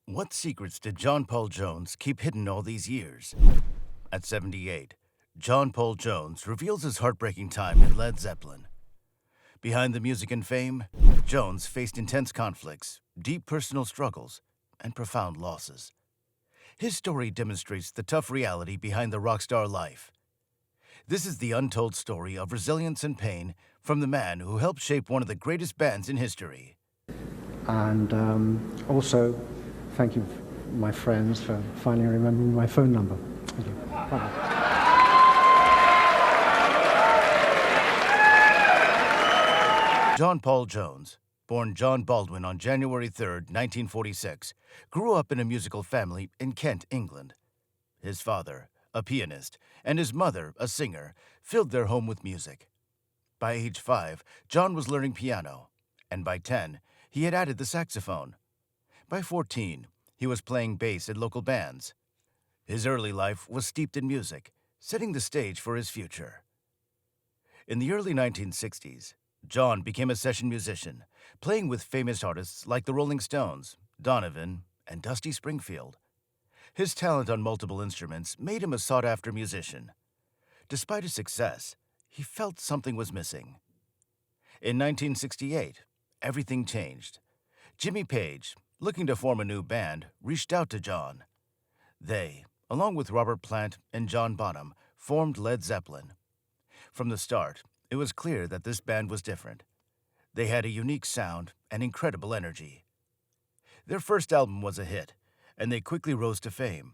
What secrets did John Paul Jones keep hidden all these years? At 78, John Paul Jones reveals his heartbreaking time in Led Zeppelin. Behind the music and fame, Jones faced intense conflicts, deep personal struggles, and profound losses. His story demonstrates the tough reality behind the rock star life. This is the untold story of resilience and pain from the man who helped shape one of the greatest bands in history. And also, thank you, my friends, for finally remembering my phone number. Thank you. Bye-bye. John Paul Jones, born John Baldwin on January 3, 1946, grew up in a musical family in Kent, England. His father, a pianist, and his mother, a singer, filled their home with music. By age 5, John was learning piano, and by 10, he had added the saxophone. By 14, he was playing bass in local bands. His early life was steeped in music, setting the stage for his future. In the early 1960s, John became a session musician, playing with famous artists like the Rolling Stones, Donovan, and Dusty Springfield. His talent on multiple instruments made him a sought-after musician. Despite his success, he felt something was missing. In 1968, everything changed. Jimmy Page, looking to form a new band, reached out to John. They, along with Robert Plant and John Bonham, formed Led Zeppelin. From the start, it was clear that this band was different. They had a unique sound and incredible energy. Their first album was a hit, and they quickly rose to fame.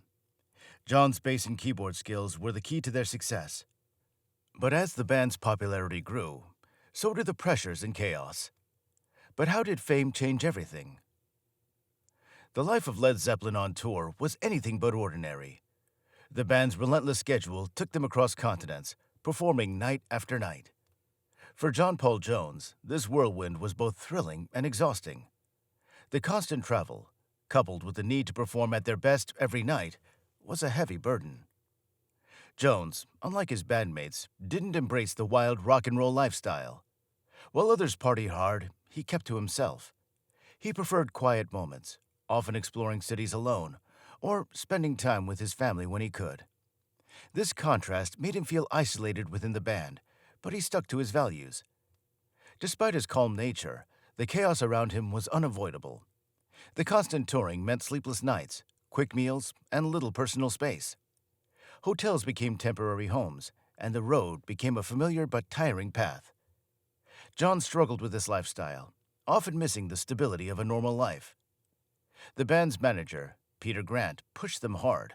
John's bass and keyboard skills were the key to their success. But as the band's popularity grew, so did the pressures and chaos. But how did fame change everything? The life of Led Zeppelin on tour was anything but ordinary. The band's relentless schedule took them across continents, performing night after night. For John Paul Jones, this whirlwind was both thrilling and exhausting. The constant travel, coupled with the need to perform at their best every night, was a heavy burden. Jones, unlike his bandmates, didn't embrace the wild rock and roll lifestyle. While others partied hard, he kept to himself. He preferred quiet moments, often exploring cities alone, or spending time with his family when he could. This contrast made him feel isolated within the band, but he stuck to his values. Despite his calm nature, the chaos around him was unavoidable. The constant touring meant sleepless nights, quick meals, and little personal space. Hotels became temporary homes, and the road became a familiar but tiring path. John struggled with this lifestyle, often missing the stability of a normal life. The band's manager, Peter Grant, pushed them hard.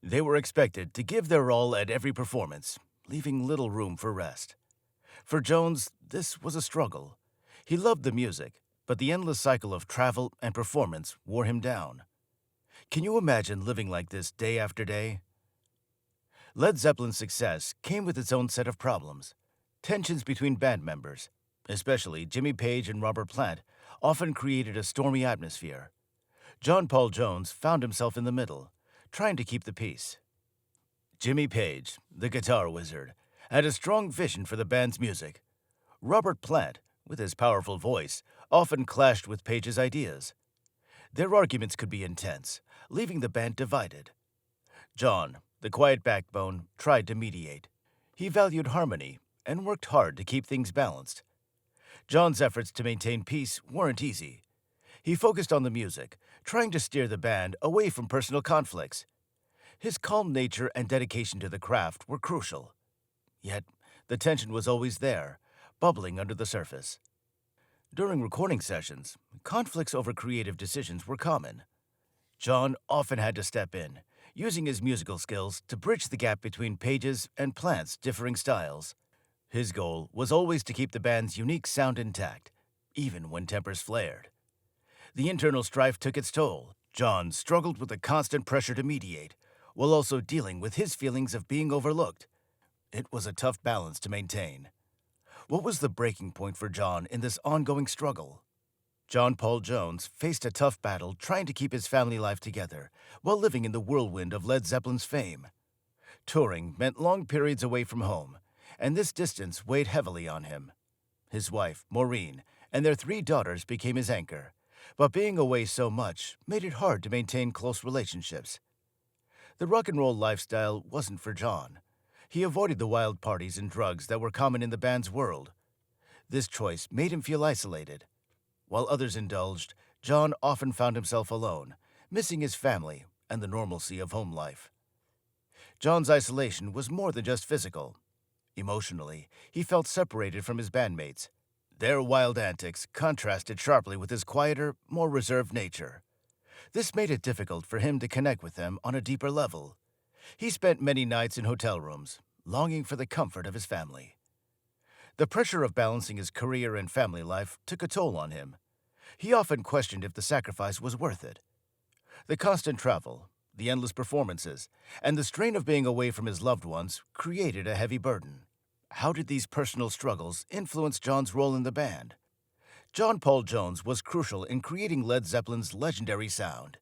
They were expected to give their all at every performance, leaving little room for rest. For Jones, this was a struggle. He loved the music, but the endless cycle of travel and performance wore him down. Can you imagine living like this day after day? Led Zeppelin's success came with its own set of problems. Tensions between band members, especially Jimmy Page and Robert Plant, often created a stormy atmosphere. John Paul Jones found himself in the middle, trying to keep the peace. Jimmy Page, the guitar wizard, had a strong vision for the band's music. Robert Plant, with his powerful voice, often clashed with Page's ideas. Their arguments could be intense, leaving the band divided. John, the quiet backbone, tried to mediate. He valued harmony and worked hard to keep things balanced. John's efforts to maintain peace weren't easy. He focused on the music, trying to steer the band away from personal conflicts. His calm nature and dedication to the craft were crucial. Yet, the tension was always there, bubbling under the surface. During recording sessions, conflicts over creative decisions were common. John often had to step in, using his musical skills to bridge the gap between Page's and Plant's differing styles. His goal was always to keep the band's unique sound intact, even when tempers flared. The internal strife took its toll. John struggled with the constant pressure to mediate, while also dealing with his feelings of being overlooked. It was a tough balance to maintain. What was the breaking point for John in this ongoing struggle? John Paul Jones faced a tough battle trying to keep his family life together while living in the whirlwind of Led Zeppelin's fame. Touring meant long periods away from home, and this distance weighed heavily on him. His wife, Maureen, and their 3 daughters became his anchor, But being away so much made it hard to maintain close relationships. The rock and roll lifestyle wasn't for John. He avoided the wild parties and drugs that were common in the band's world. This choice made him feel isolated. While others indulged, John often found himself alone, missing his family and the normalcy of home life. John's isolation was more than just physical. Emotionally, he felt separated from his bandmates. Their wild antics contrasted sharply with his quieter, more reserved nature. This made it difficult for him to connect with them on a deeper level. He spent many nights in hotel rooms, longing for the comfort of his family. The pressure of balancing his career and family life took a toll on him. He often questioned if the sacrifice was worth it. The constant travel, the endless performances, and the strain of being away from his loved ones created a heavy burden. How did these personal struggles influence John's role in the band? John Paul Jones was crucial in creating Led Zeppelin's legendary sound.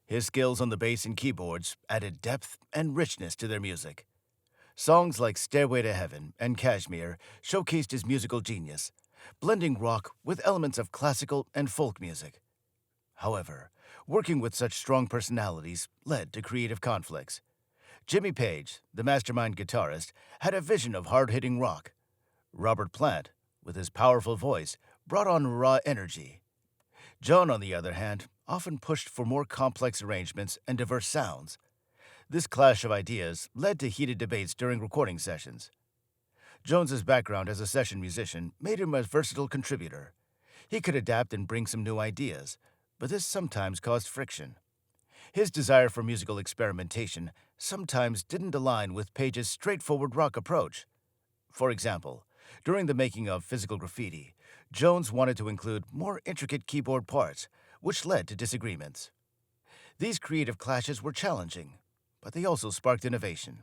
His skills on the bass and keyboards added depth and richness to their music. Songs like Stairway to Heaven and Kashmir showcased his musical genius, blending rock with elements of classical and folk music. However, working with such strong personalities led to creative conflicts. Jimmy Page, the mastermind guitarist, had a vision of hard-hitting rock. Robert Plant, with his powerful voice, brought on raw energy. John, on the other hand, often pushed for more complex arrangements and diverse sounds. This clash of ideas led to heated debates during recording sessions. Jones's background as a session musician made him a versatile contributor. He could adapt and bring some new ideas, but this sometimes caused friction. His desire for musical experimentation sometimes didn't align with Page's straightforward rock approach. For example, during the making of Physical Graffiti, Jones wanted to include more intricate keyboard parts, which led to disagreements. These creative clashes were challenging, but they also sparked innovation.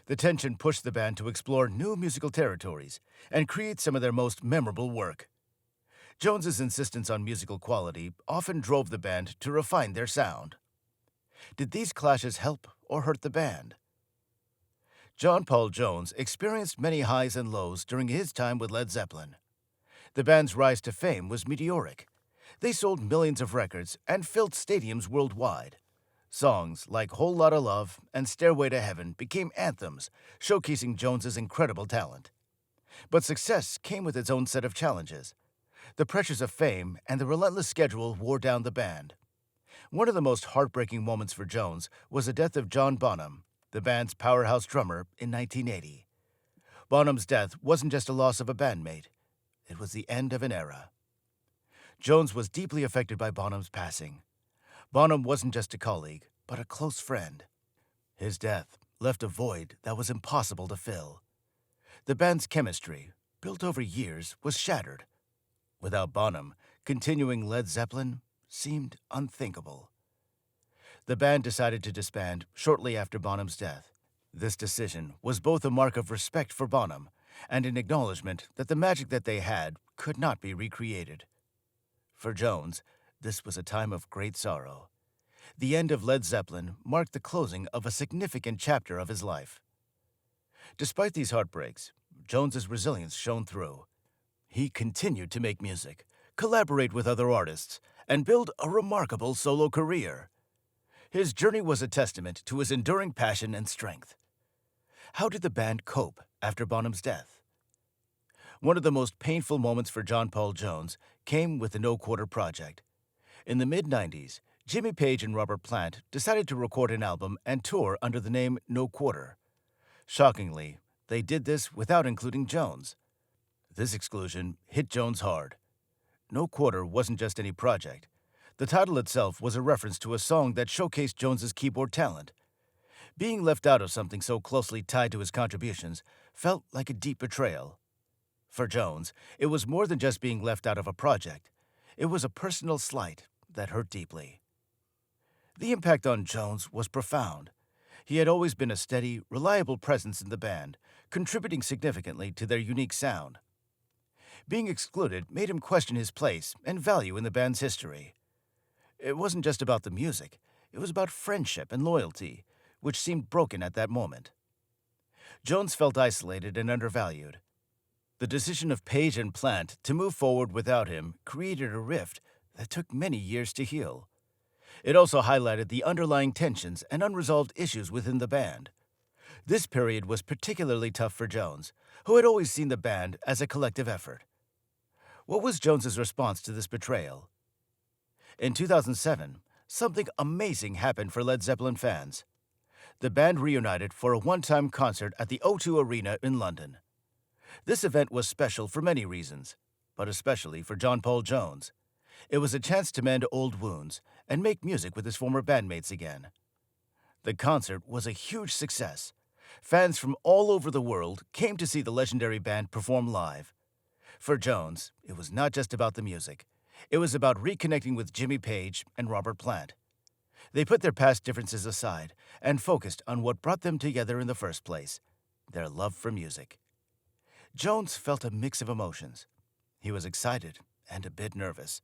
The tension pushed the band to explore new musical territories and create some of their most memorable work. Jones's insistence on musical quality often drove the band to refine their sound. Did these clashes help or hurt the band? John Paul Jones experienced many highs and lows during his time with Led Zeppelin. The band's rise to fame was meteoric. They sold millions of records and filled stadiums worldwide. Songs like Whole Lotta Love and Stairway to Heaven became anthems, showcasing Jones's incredible talent. But success came with its own set of challenges. The pressures of fame and the relentless schedule wore down the band. One of the most heartbreaking moments for Jones was the death of John Bonham, the band's powerhouse drummer, in 1980. Bonham's death wasn't just a loss of a bandmate. It was the end of an era. Jones was deeply affected by Bonham's passing. Bonham wasn't just a colleague, but a close friend. His death left a void that was impossible to fill. The band's chemistry, built over years, was shattered. Without Bonham, continuing Led Zeppelin seemed unthinkable. The band decided to disband shortly after Bonham's death. This decision was both a mark of respect for Bonham and an acknowledgement that the magic that they had could not be recreated. For Jones, this was a time of great sorrow. The end of Led Zeppelin marked the closing of a significant chapter of his life. Despite these heartbreaks, Jones's resilience shone through. He continued to make music, collaborate with other artists, and build a remarkable solo career. His journey was a testament to his enduring passion and strength. How did the band cope after Bonham's death? One of the most painful moments for John Paul Jones came with the No Quarter Project. In the mid-90s, Jimmy Page and Robert Plant decided to record an album and tour under the name No Quarter. Shockingly, they did this without including Jones. This exclusion hit Jones hard. No Quarter wasn't just any project. The title itself was a reference to a song that showcased Jones's keyboard talent. Being left out of something so closely tied to his contributions felt like a deep betrayal. For Jones, it was more than just being left out of a project. It was a personal slight that hurt deeply. The impact on Jones was profound. He had always been a steady, reliable presence in the band, contributing significantly to their unique sound. Being excluded made him question his place and value in the band's history. It wasn't just about the music. It was about friendship and loyalty, which seemed broken at that moment. Jones felt isolated and undervalued. The decision of Page and Plant to move forward without him created a rift that took many years to heal. It also highlighted the underlying tensions and unresolved issues within the band. This period was particularly tough for Jones, who had always seen the band as a collective effort. What was Jones's response to this betrayal? In 2007, something amazing happened for Led Zeppelin fans. The band reunited for a one-time concert at the O2 Arena in London. This event was special for many reasons, but especially for John Paul Jones. It was a chance to mend old wounds and make music with his former bandmates again. The concert was a huge success. Fans from all over the world came to see the legendary band perform live. For Jones, it was not just about the music. It was about reconnecting with Jimmy Page and Robert Plant. They put their past differences aside and focused on what brought them together in the first place, their love for music. Jones felt a mix of emotions. He was excited and a bit nervous,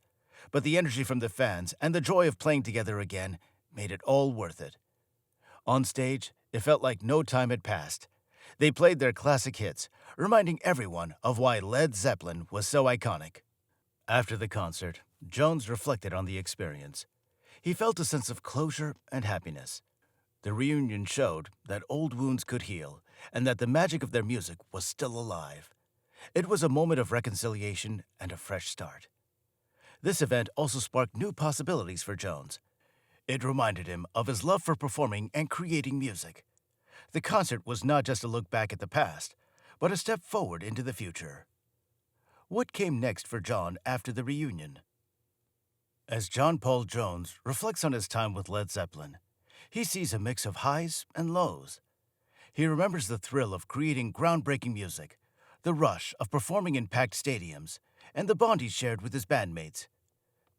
but the energy from the fans and the joy of playing together again made it all worth it. On stage, it felt like no time had passed. They played their classic hits, reminding everyone of why Led Zeppelin was so iconic. After the concert, Jones reflected on the experience. He felt a sense of closure and happiness. The reunion showed that old wounds could heal and that the magic of their music was still alive. It was a moment of reconciliation and a fresh start. This event also sparked new possibilities for Jones. It reminded him of his love for performing and creating music. The concert was not just a look back at the past, but a step forward into the future. What came next for John after the reunion? As John Paul Jones reflects on his time with Led Zeppelin, he sees a mix of highs and lows. He remembers the thrill of creating groundbreaking music, the rush of performing in packed stadiums, and the bond he shared with his bandmates.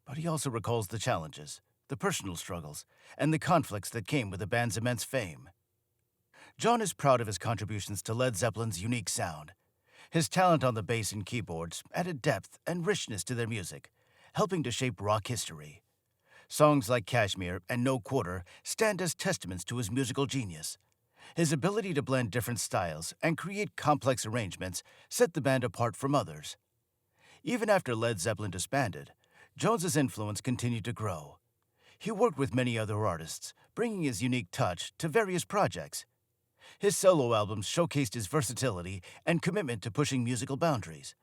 But he also recalls the challenges, the personal struggles, and the conflicts that came with the band's immense fame. John is proud of his contributions to Led Zeppelin's unique sound. His talent on the bass and keyboards added depth and richness to their music, helping to shape rock history. Songs like Kashmir and No Quarter stand as testaments to his musical genius. His ability to blend different styles and create complex arrangements set the band apart from others. Even after Led Zeppelin disbanded, Jones's influence continued to grow. He worked with many other artists, bringing his unique touch to various projects. His solo albums showcased his versatility and commitment to pushing musical boundaries.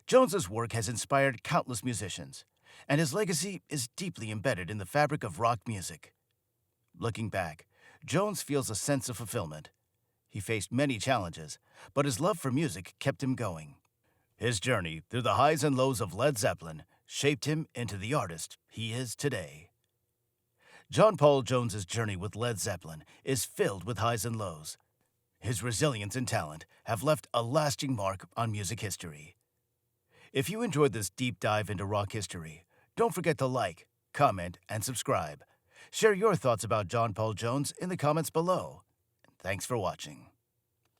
Jones's work has inspired countless musicians, and his legacy is deeply embedded in the fabric of rock music. Looking back, Jones feels a sense of fulfillment. He faced many challenges, but his love for music kept him going. His journey through the highs and lows of Led Zeppelin shaped him into the artist he is today. John Paul Jones's journey with Led Zeppelin is filled with highs and lows. His resilience and talent have left a lasting mark on music history. If you enjoyed this deep dive into rock history, don't forget to like, comment, and subscribe. Share your thoughts about John Paul Jones in the comments below. Thanks for watching.